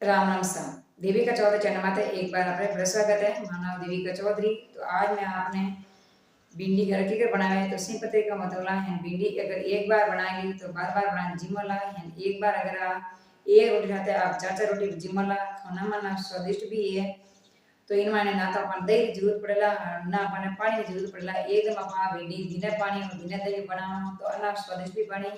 राम राम सा देविका चौधरी चैनल में एक बार आपका फिर स्वागत है। मेरा नाम देविका चौधरी। तो आज मैं आपने भिंडी घर की कर बनाए तो सिंपल का मतलब है भिंडी अगर एक बार बनाएंगे तो बार बार बनाए जिमला है। एक बार अगर आप एक रोटी खाते आप चार चार रोटी जिमला खाना माना स्वादिष्ट भी है। तो इनमें ना तो अपन दही की जरूरत पड़ेगा ना अपन पानी की जरूरत पड़ेगा। एकदम आप भिंडी बिना पानी और बिना दही बनाओ तो अना स्वादिष्ट भी बने।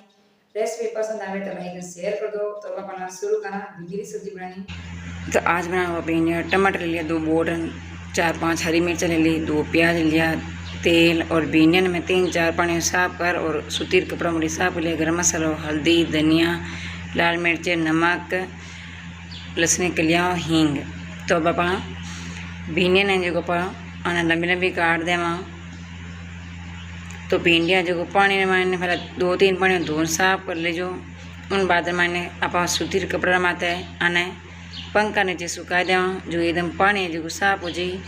रेसिपी पसंद आवे तो लाइक शेयर कर दो। तो अपन शुरू करना भिंडी की सब्जी बनानी। तो आज बना भिंडी टमाटर ले लिया 2 बोर, 4-5 हरी मिर्च ले ली, 2 प्याज ले लिया, तेल और भिंडियन में 3-4 पानी साफ कर और सूतीर कपड़ा में साफ लिया, गरम मसाला, हल्दी, धनिया, लाल मिर्च, नमक, लहसुन कलिया, हींग। तो बापा भिंडियन है जो आने लंबी लंबी काट देवा। तो भिंडिया जो पानी में मैंने पहले 2-3 पानी धोन साफ कर लीजो। उन बाद मैंने आप सूतीर कपड़ा माते आने पंखा नीचे सुखा देवा जो एकदम पानी जो साफ हो जाए।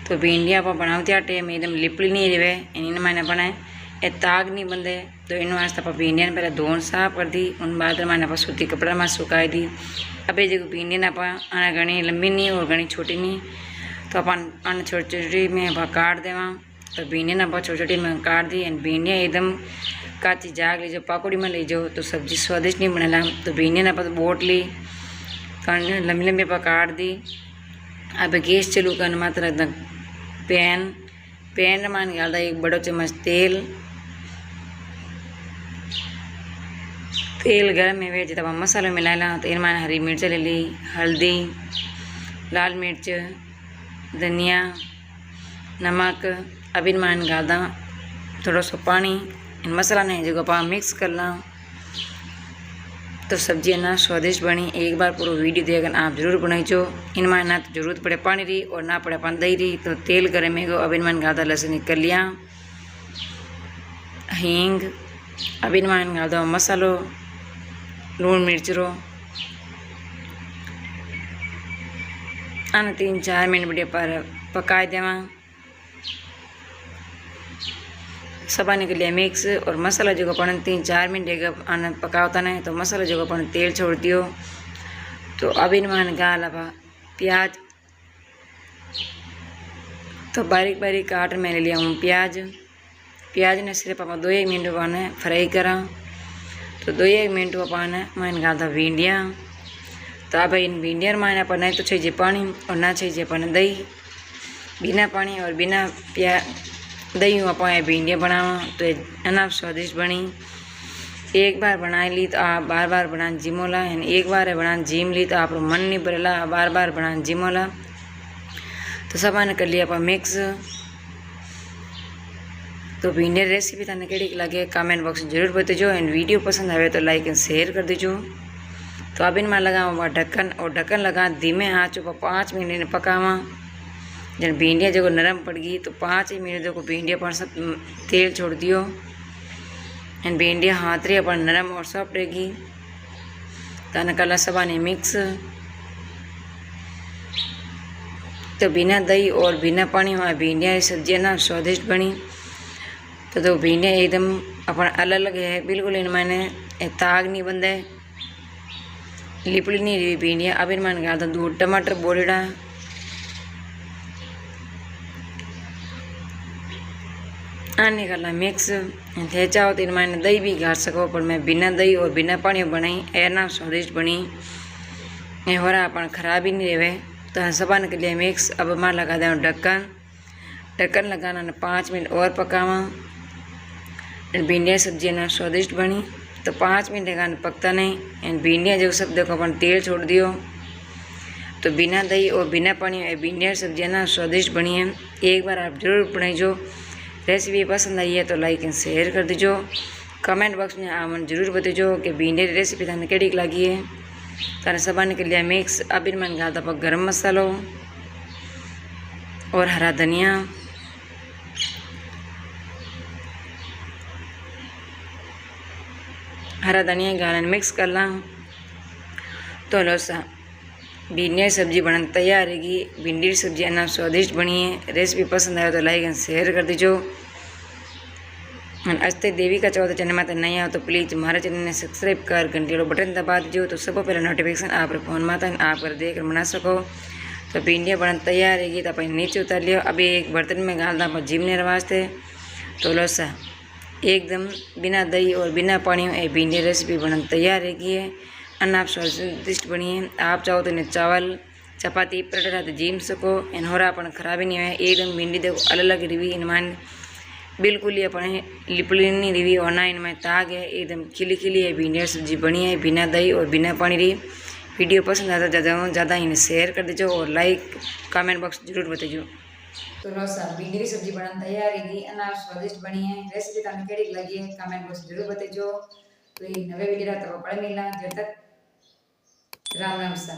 तो भिंडिया आप बनावती टाइम एकदम लिपड़ी नहीं रहे इन मैंने बनाए ए ताग नहीं बंदे। तो इन वास्ते आप भिंडिया पहले धोन साफ कर दी। उन बाद मैंने आप सूती कपड़ा में सुखाई दी। अब ये जो भिंडिया आप आने घनी लंबी नहीं और घनी छोटी नहीं तो अपन आने छोटी छोटी में आप काट देवा। तो भिंडिया आप छोटी छोटी में काट दी। एंड भिंडिया एकदम काची जाग लीजो पाकड़ी में लीजो तो सब्जी स्वादिष्ट नहीं बनेला। तो भिंडिया आप बोट ली लंबी लंबी काट दी। अब गैस चालू करना मात्र पैन मान डाल एक बड़ो चम्मच तेल गर्म में वे तब मसाला मिलाला। तो इनमें हरी मिर्च ले ली, हल्दी, लाल मिर्च, धनिया, नमक। अब इनमें डालदा थोड़ा सा पानी। इन मसाला ने जो आप मिक्स करना तो सब्जी है ना स्वादिष्ट बनी। एक बार पूरा वीडियो देखकर आप जरूर बनाइजो। इनमें ना तो जरूरत पड़े पानी रही और ना पड़े अपन दही रही। तो तेल गर्म है गो। अब इनमें गादा लहसुन कलिया, हींग। अब इनमें गादा मसालो, लून मिर्च रो आने 3-4 मिनट बढ़िया पर पकाए देवा। सबाने के लिए मिक्स और मसाला जो अपन 3-4 मिनट आने पकावता नहीं तो मसाला जो अपन तेल छोड़ दियो। तो अब इनमें गाल अब प्याज। तो बारीक बारीक काट में ले लिया हूँ प्याज ने सिर्फ आप 2-1 मिनट अपने फ्राई करा। तो 2-1 मिनट अपने मैंने गाता भिंडिया। तो अब इन भिंडिया मैंने अपन नहीं तो चाहिए पानी और ना चाहिए अपन दही। बिना पानी और बिना दही आप भिंडिया बनावा तो अनाप स्वादिष्ट बनी। एक बार बना ली तो आप बार बार बना जिमोला। एक बार बना जिम ली तो आप मन नहीं भरेला बार बार बना जिमोला। तो सब ने कर लिया आप मिक्स। तो भिंडिया रेसिपी तने केड़ी लगे कमेंट बॉक्स में जरूर बताइजो। एंड वीडियो पसंद आए तो लाइक एंड शेयर कर दीजिए। तो अब इनमें लगा ढक्कन और ढक्कन लगा धीमे आँच पर 5 मिनट पकावा। जब भिंडिया जो नरम पड़ गई तो 5 मिनट जो भिंडिया पर सब तेल छोड़ दियो। एंड भिंडिया हाथ रही अपन नरम और सॉफ्ट रहेगी। तो कला सबा ने मिक्स। तो बिना दही और बिना पानी वहाँ भिंडिया सब्जी ना स्वादिष्ट बनी। तो भिंडिया एकदम अपन अलग अलग है बिल्कुल। इन मैंने ताग नहीं बंदे लिपड़ी नहीं रही भिंडिया। अब इन मैंने कहा था 2 टमाटर बोरेड़ा आने करना मिक्स। थे चाहो तो इनमें दही भी घाट सको पर मैं बिना दही और बिना पानी बनाई ऐना स्वादिष्ट बनी। हो रहा अपन खराब ही नहीं रहे। तो सबन के लिए मिक्स। अब मैं लगा दें ढक्कन लगाना 5 मिनट और पकावा। भिंडिया सब्जी ना स्वादिष्ट बनी। तो 5 मिनट का पकता नहीं। एंड भिंडिया जो सब देखो अपन तेल छोड़ दियो। तो बिना दही और बिना पानी भिंडिया सब्जी ना स्वादिष्ट बनी है। एक बार आप जरूर बनाइजो। रेसिपी पसंद आई है तो लाइक एंड शेयर कर दीजिए। कमेंट बॉक्स में आप जरूर बताइजो कि भिंडिया की रेसिपी तने केड़ी लगी है। तारे सबन के लिए मिक्स। अब इनमें डालता आप गरम मसालो और हरा धनिया। गालन मिक्स कर ला। तो लो सा भिंडिया की सब्जी बनना तैयार रहेगी। भिंडी की सब्जी अना स्वादिष्ट बनी है। रेसिपी पसंद आए तो लाइक एंड शेयर कर दीजिए। અને આજથી દેવિકા ચૌધરી ચેનલ માં નહીં આવો તો પ્લીઝ મારા ચેનલને સब्सक्राइब कर घंटी वाला बटन दबा दीजिए तो सबसे पहले नोटिफिकेशन आप फोन में आता है आप कर देख कर बना सको। तो भिंडियाँ बना तैयार रहेगी तो अपन नीचे उतार लियो। अभी एक बर्तन में डालना अपन जिमने वास्ते तो लोसा एकदम बिना दही और बिना पानी ये भिंडी रेसिपी बनाना तैयार रहेगी है। अन्न आप स्वादिष्ट बनी है। आप चाहो तो इन्हें चावल चपाती पराठा तो जीम सको एन होरा अपन खराब ही नहीं है। एकदम भिंडी देखो अलग अलग रिवी इनमान बिल्कुल ही अपने लिपली नहीं रिवी और ना इनमें ताग है। एकदम खिली खिली है भिंडी सब्जी बनी है बिना दही और बिना पानी रही। वीडियो पसंद आता ज़्यादा इन्हें शेयर कर दीजिए और लाइक कमेंट बॉक्स जरूर बताइए। तो रोसा भिंडी की सब्जी बनाना तैयार रहेगी और स्वादिष्ट बनी है। रेसिपी तक केड़ी लगी है कमेंट बॉक्स जरूर बताइए। तो ये नवे वीडियो तो पढ़ मिलना जब तक राम राम सा।